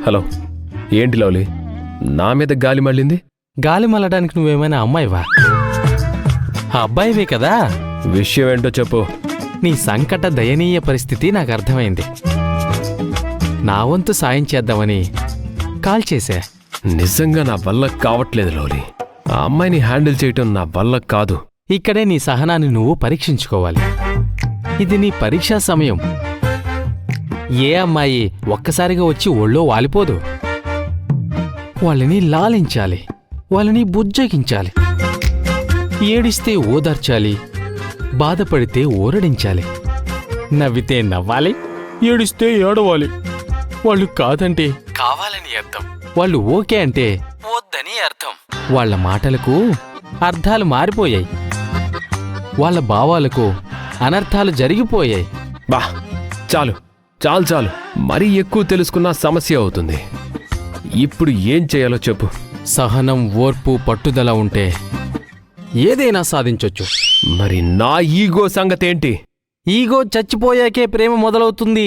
Hello, ఏంటి lovely, నా మీద గాలి మళ్ళింది? గాలి మళ్ళడానికి నువ్వేమైనా అమ్మాయివా? ఆ అబ్బాయివే కదా. విషయం ఏంటో చెప్పు. నీ సంకట దయనీయ పరిస్థితి నాకు అర్థమైంది. నా వంతు సాయం చేద్దామని కాల్ చేశా. నిజంగా నా వల్ల కావట్లేదు లవ్లీ. ఆ అమ్మాయిని హ్యాండిల్ చేయటం నా వల్ల కాదు. ఇక్కడే నీ సహనాన్ని నువ్వు పరీక్షించుకోవాలి. ఇది నీ పరీక్షా సమయం. ఏ అమ్మాయి ఒక్కసారిగా వచ్చి ఒళ్ళో వాలిపోదు. వాళ్ళని లాలించాలి, వాళ్ళని బుజ్జగించాలి, ఏడిస్తే ఓదార్చాలి, బాధపడితే ఊరడించాలి, నవ్వితే నవ్వాలి, ఏడిస్తే ఏడవాలి. వాళ్ళు కాదంటే కావాలని అర్థం, వాళ్ళు ఓకే అంటే వద్దని అర్థం. వాళ్ళ మాటలకు అర్థాలు మారిపోయాయి, వాళ్ళ భావాలకు అనర్థాలు జరిగిపోయాయి. బా, చాలు చాలు చాలు, మరీ ఎక్కువ తెలుసుకున్నా సమస్య అవుతుంది. ఇప్పుడు ఏం చేయాలో చెప్పు. సహనం, ఓర్పు, పట్టుదల ఉంటే ఏదైనా సాధించొచ్చు. మరి నా ఈగో సంగతేంటి? ఈగో చచ్చిపోయాకే ప్రేమ మొదలవుతుంది.